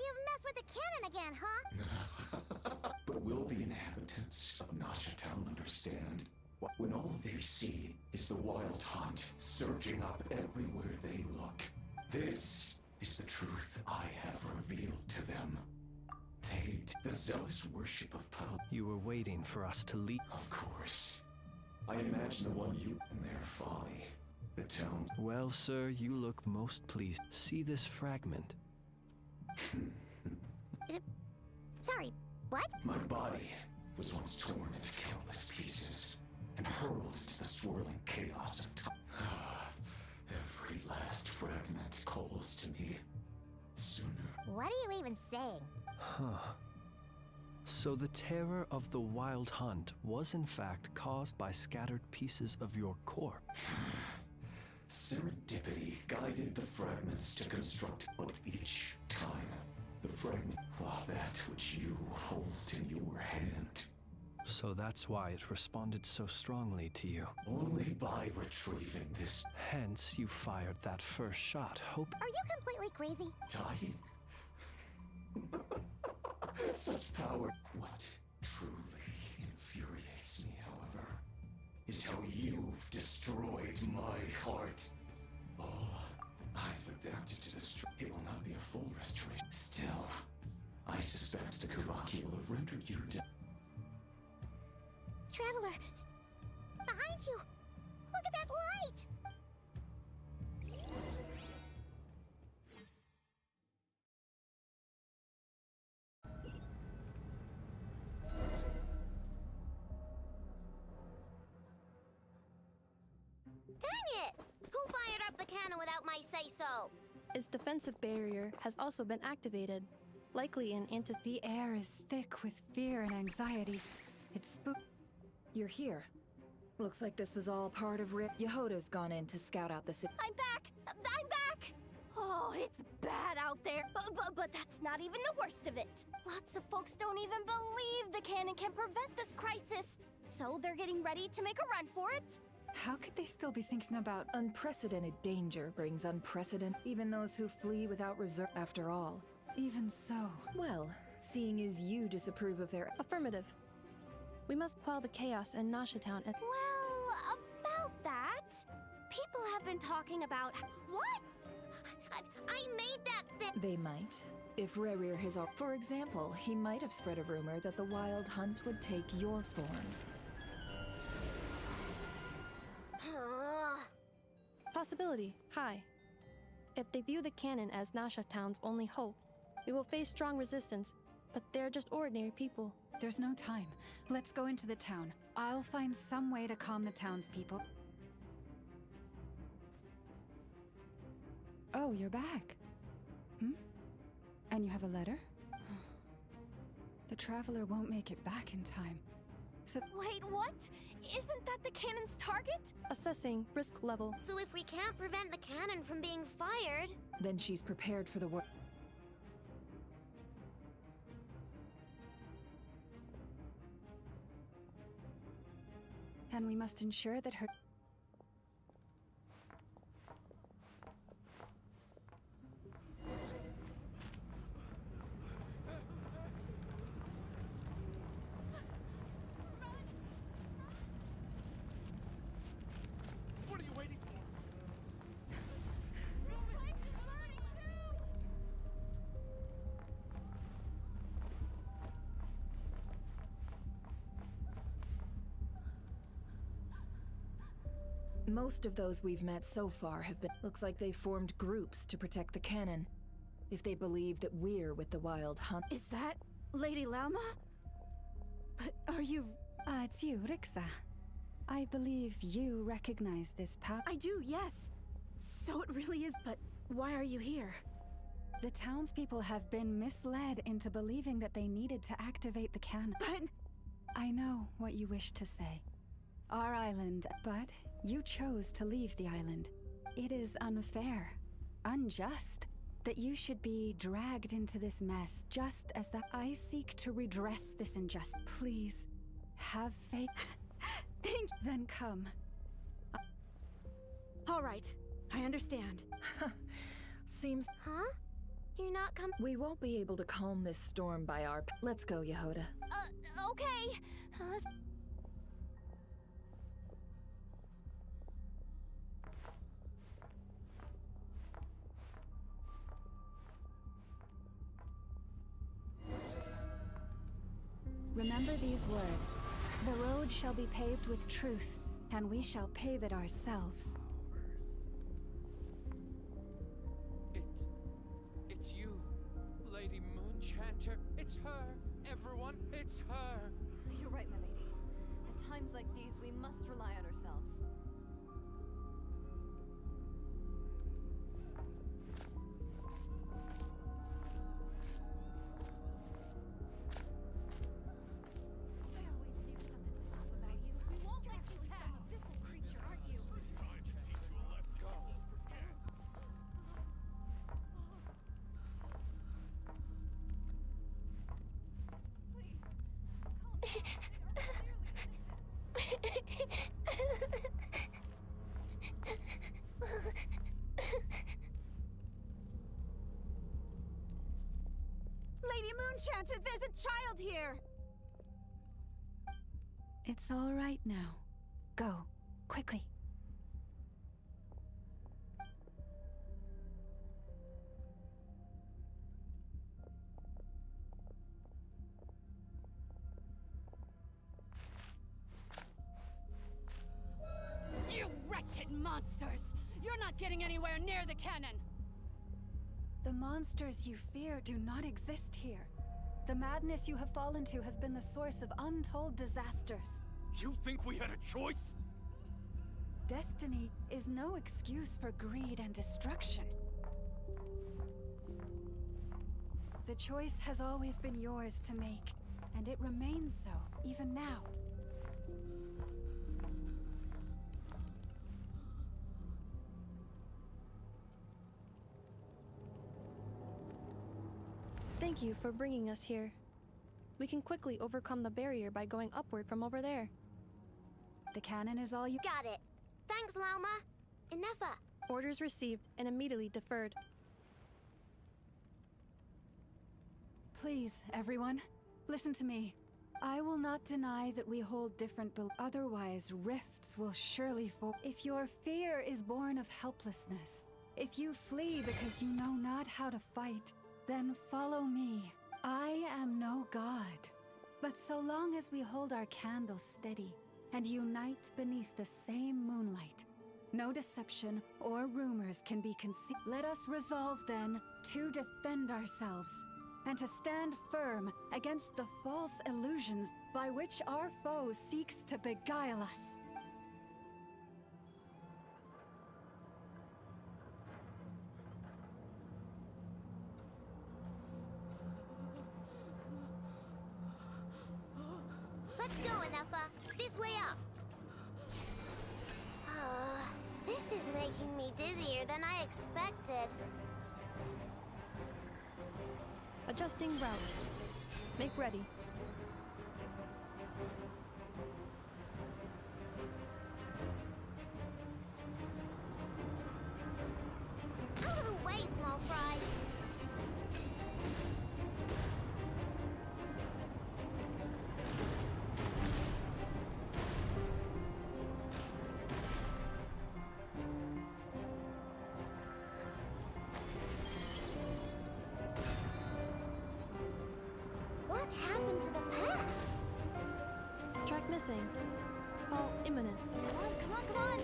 You've messed with the cannon again, huh? But will the inhabitants of Nasha Town understand? When all they see is the Wild Hunt surging up everywhere they look. This is the truth I have revealed to them. The zealous worship of power. You were waiting for us to leave. Of course. I imagine the one you and their folly. The town. Well, sir, you look most pleased. See this fragment? Sorry, what? My body was once torn into countless pieces and hurled into the swirling chaos of time. Every last fragment calls to me. Sooner. What are you even saying? So the terror of the Wild Hunt was in fact caused by scattered pieces of your core. Serendipity guided the fragments to construct, but each time, the fragment, that which you hold in your hand. So that's why it responded so strongly to you. Only by retrieving this. Hence, you fired that first shot, hope... Are you completely crazy? Dying? Such power. What truly infuriates me, however, is how you've destroyed my heart. All I've adapted to the it will not be a full restoration. Still Dang it! Who fired up the cannon without my say-so? Its defensive barrier has also been activated, likely in The air is thick with fear and anxiety. It's You're here. Looks like this was all part of Yehoda's gone in to scout out the city. I'm back! I'm back! Oh, it's bad out there. But that's not even the worst of it. Lots of folks don't even believe the cannon can prevent this crisis. So they're getting ready to make a run for it. How could they still be thinking about Unprecedented danger brings unprecedented, even those who flee without reserve. After all, even so? well, seeing as you disapprove of their affirmative. We must quell the chaos in Nasha Town. Well, about that, people have been talking about... What? I made that thing. They might. If Rerir has for example, he might have spread a rumor that the Wild Hunt would take your form. Possibility, high. If they view the cannon as Nasha Town's only hope, we will face strong resistance, but they're just ordinary people. There's no time. Let's go into the town. I'll find some way to calm the townspeople. Oh, you're back. And you have a letter? The traveler won't make it back in time. So Wait, what? Isn't that the cannon's target? Assessing risk level. So if we can't prevent the cannon from being fired... Then she's prepared for the work. And we must ensure that her... What are you waiting for? Most of those we've met so far have been. Looks like they formed groups to protect the cannon. If they believe that we're with the Wild Hunt. Is that Lady Lauma? But are you... it's you, Rixa. I believe you recognize this power. I do, yes. So it really is, but why are you here? The townspeople have been misled into believing that they needed to activate the cannon. But... I know what you wish to say. Our island, but you chose to leave the island. It is unfair, unjust, that you should be dragged into this mess just as that I seek to redress this injustice. Please, have faith. Then come. All right, I understand. Seems... Huh? You're not We won't be able to calm this storm by our... Let's go, Yehoda. Okay. Remember these words. The road shall be paved with truth, and we shall pave it ourselves. It's you, Lady Moonchanter. It's her, everyone, it's her. You're right, my lady. At times like these, we must rely on ourselves. Lady Moonchanter, there's a child here! It's all right now. Go, quickly. You wretched monsters! You're not getting anywhere near the cannon! The monsters you fear do not exist here. The madness you have fallen to has been the source of untold disasters. You think we had a choice? destiny is no excuse for greed and destruction. The choice has always been yours to make, and it remains so, even now. Thank you for bringing us here. We can quickly overcome the barrier by going upward from over there. The cannon is all you— Got it. Thanks, Lauma. Enough. Orders received and immediately deferred. Please, everyone, listen to me. I will not deny that we hold different beliefs. Otherwise, rifts will surely fall. If your fear is born of helplessness, if you flee because you know not how to fight, then follow me. I am no god. But so long as we hold our candles steady and unite beneath the same moonlight, no deception or rumors can be conceived. Let us resolve then to defend ourselves and to stand firm against the false illusions by which our foe seeks to beguile us. Let's go, Anafa. This way up. This is making me dizzier than I expected. Adjusting route. Make ready. Out of the way, small fry. What happened to the path? Track missing. Fall imminent. Come on, come on, come on!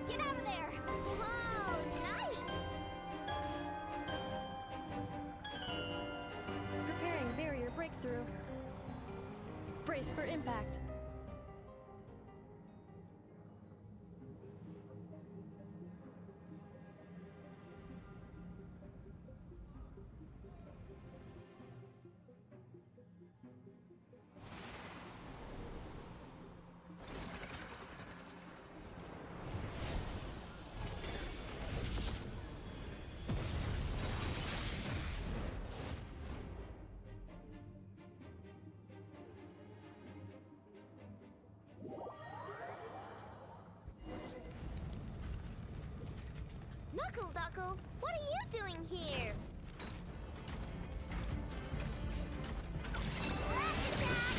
Get out of there! Whoa, nice! Preparing barrier breakthrough. Brace for impact. Knuckle Duckle, what are you doing here? Flash attack!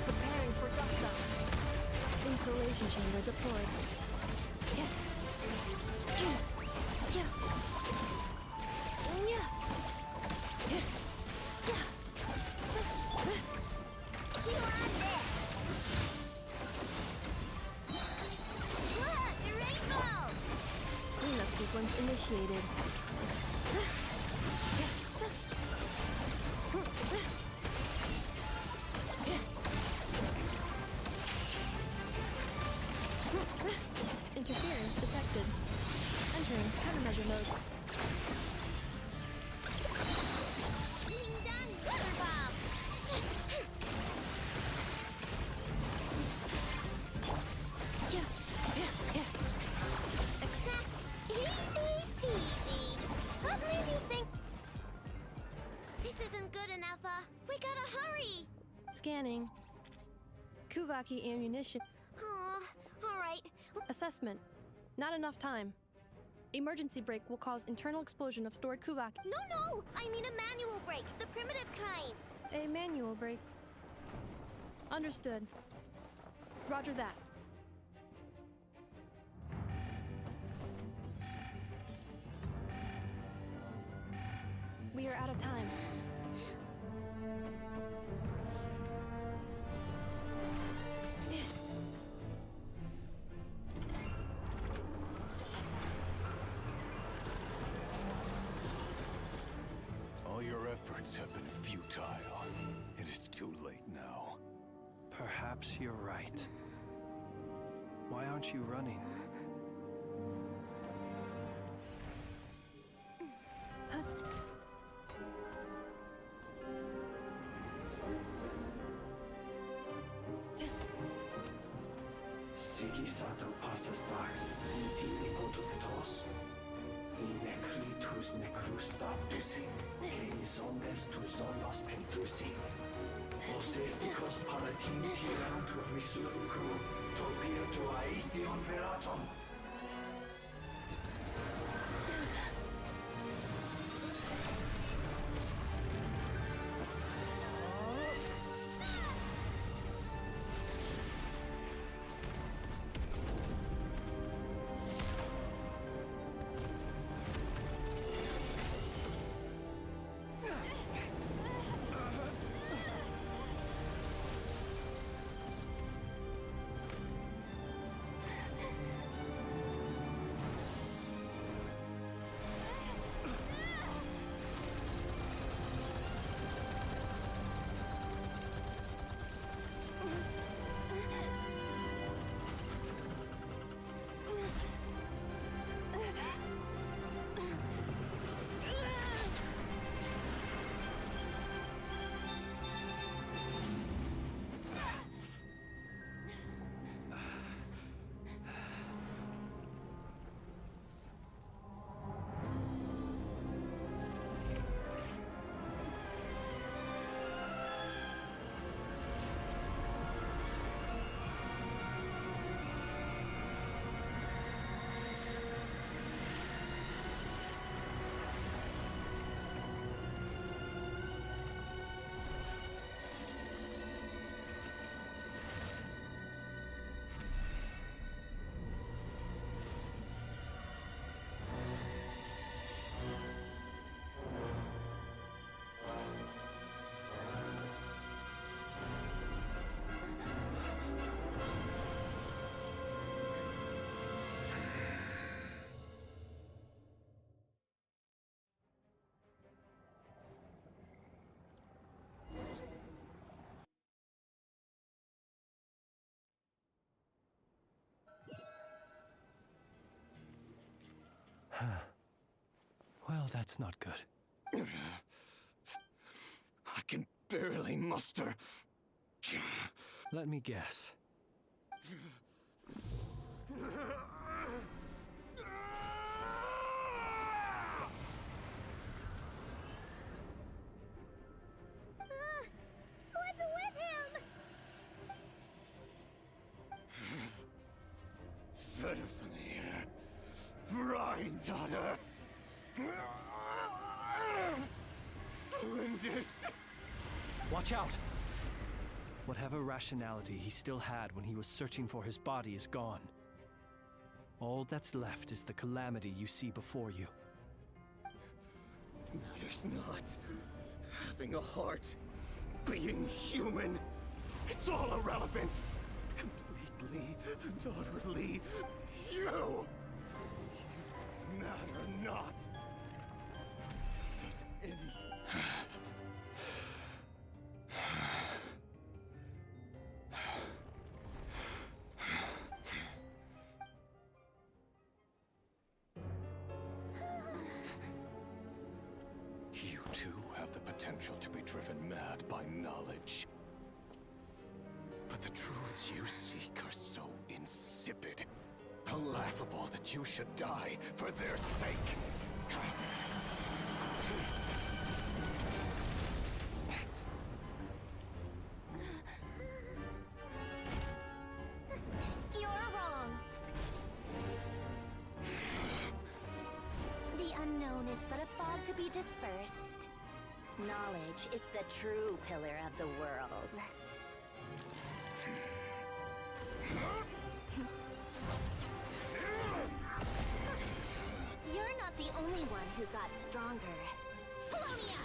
Preparing for dust up. Insulation chamber deployed. Cleanup sequence initiated. Interference detected. Entering countermeasure mode. Ding dong weather bomb! Easy peasy. What made you think? This isn't good enough. We gotta hurry. Scanning. Kuvaki ammunition. Aw, all right. Assessment. Not enough time. Emergency brake will cause internal explosion of stored Kuvaki. No, I mean a manual brake, the primitive kind. A manual brake. Understood. Roger that. We are out of time. All your efforts have been futile. It is too late now. Perhaps you're right. Why aren't you running? Sigisato passa sax, intimi potutos. In necritus necrus baptisi, que omnes tu solos pentusi. Os esticos palatin tirantur resurrecrum, topieto aetion veratum. Well, that's not good. I can barely muster. Let me guess. What's with him? Verfnir, Vrindaughter, Flinders. Watch out! Whatever rationality he still had when he was searching for his body is gone. All that's left is the calamity you see before you. Matters not. Having a heart, being human, it's all irrelevant. Completely and utterly you. You matter not. Does anything. You too have the potential to be driven mad by knowledge. But the truths you seek are so insipid. How laughable that you should die for their sake. You're wrong. The unknown is but a fog to be dispersed. Knowledge is the true pillar of the world. You're not the only one who got stronger. Polonia!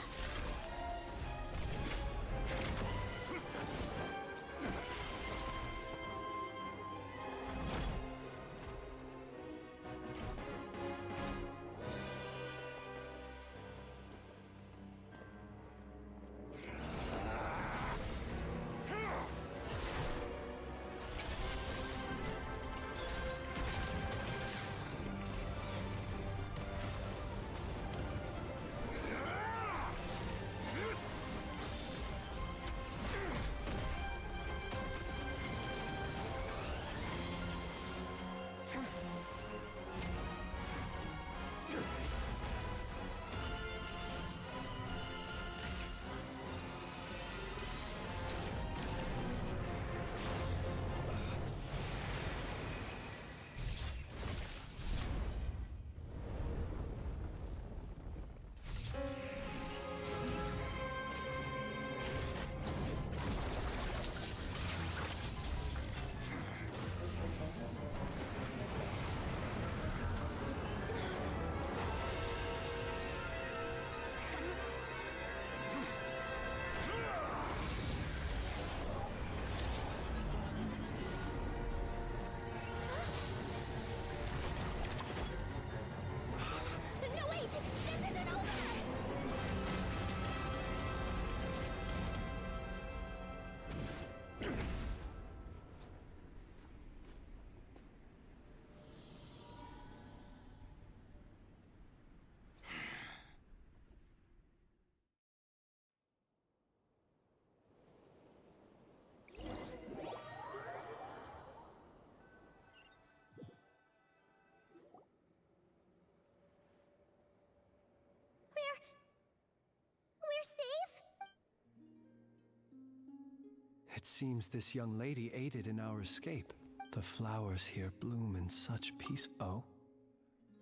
seems this young lady aided in our escape. The flowers here bloom in such peace. Oh?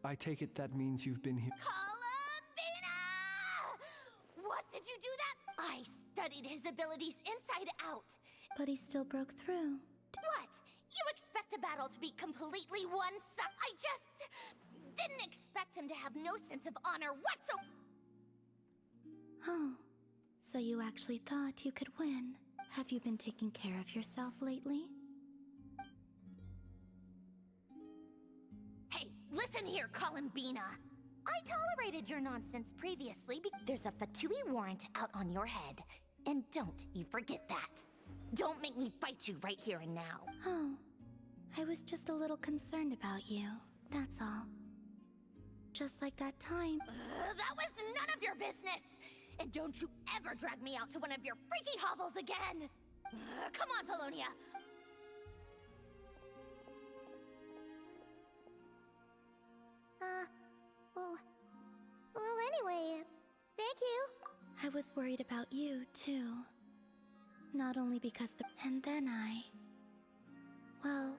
I take it that means you've been here. Columbina! What did you do that? I studied his abilities inside out. But he still broke through. What? You expect a battle to be completely one-sided? I just didn't expect him to have no sense of honor whatsoever. Oh, so you actually thought you could win. Have you been taking care of yourself lately? Hey, listen here, Columbina. I tolerated your nonsense previously. There's a Fatui warrant out on your head. And don't you forget that. Don't make me fight you right here and now. Oh, I was just a little concerned about you, that's all. Just like that time. That was none of your business! And don't you ever drag me out to one of your freaky hovels again! Come on, Polonia! Well, anyway, thank you. I was worried about you, too. Not only because And then Well,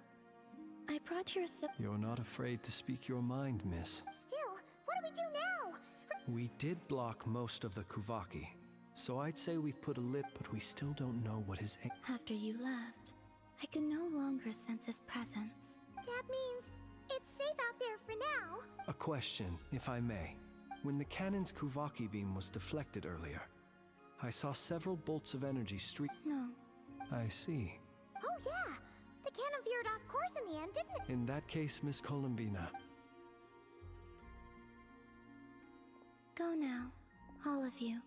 I brought you a You're not afraid to speak your mind, miss. Still, what do we do now? We did block most of the Kuvaki, so I'd say we've put a lid, but we still don't know what his aim. After you left, I could no longer sense his presence. That means it's safe out there for now. A question, if I may. When the cannon's Kuvaki beam was deflected earlier, I saw several bolts of energy streak. No. I see. Oh yeah, the cannon veered off course in the end, didn't it? In that case, Miss Columbina. Go now, all of you.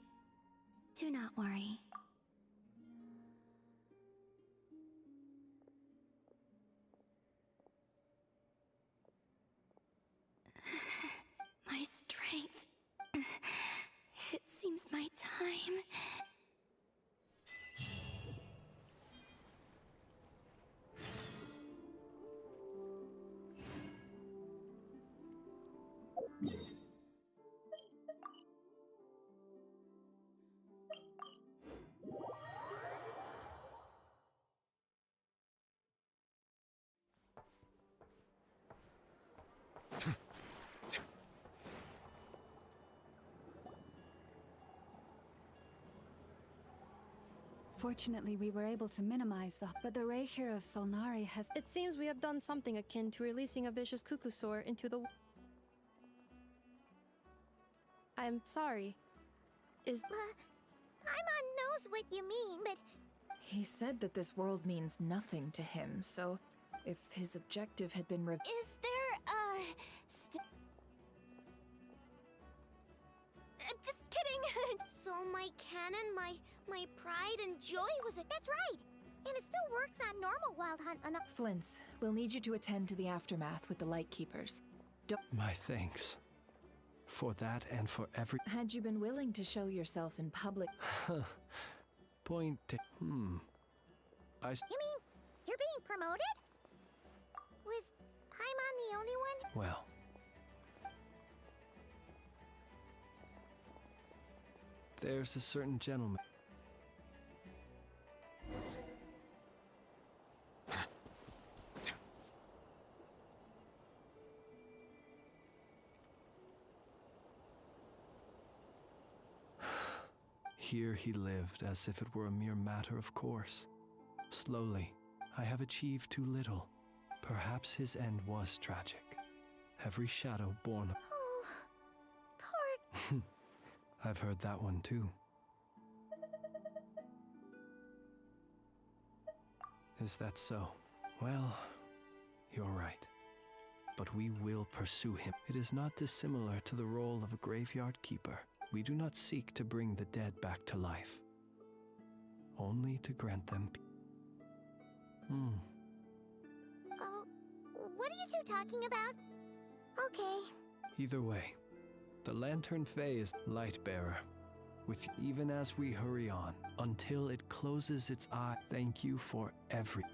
Do not worry. My strength. It seems my time. Fortunately, we were able to minimize but the ray here of Solnari has... It seems we have done something akin to releasing a vicious Kukusaur into the... I'm sorry. Paimon knows what you mean, but... He said that this world means nothing to him, so if his objective had been Is there, just kidding! So my cannon, my pride and joy was a... That's right! And it still works on normal Wild Hunt Flints, we'll need you to attend to the aftermath with the Lightkeepers. My thanks. For that and for every... Had you been willing to show yourself in public... Point... You mean, you're being promoted? Was Paimon the only one? Well... There's a certain gentleman... Here he lived as if it were a mere matter of course. Slowly, I have achieved too little. Perhaps his end was tragic. Every shadow born of... Oh, poor... I've heard that one too. Is that so? Well, you're right. But we will pursue him. It is not dissimilar to the role of a graveyard keeper. We do not seek to bring the dead back to life, only to grant them what are you two talking about? Okay. Either way, the Lantern Fae is light bearer, with even as we hurry on, until it closes its eye. Thank you for every...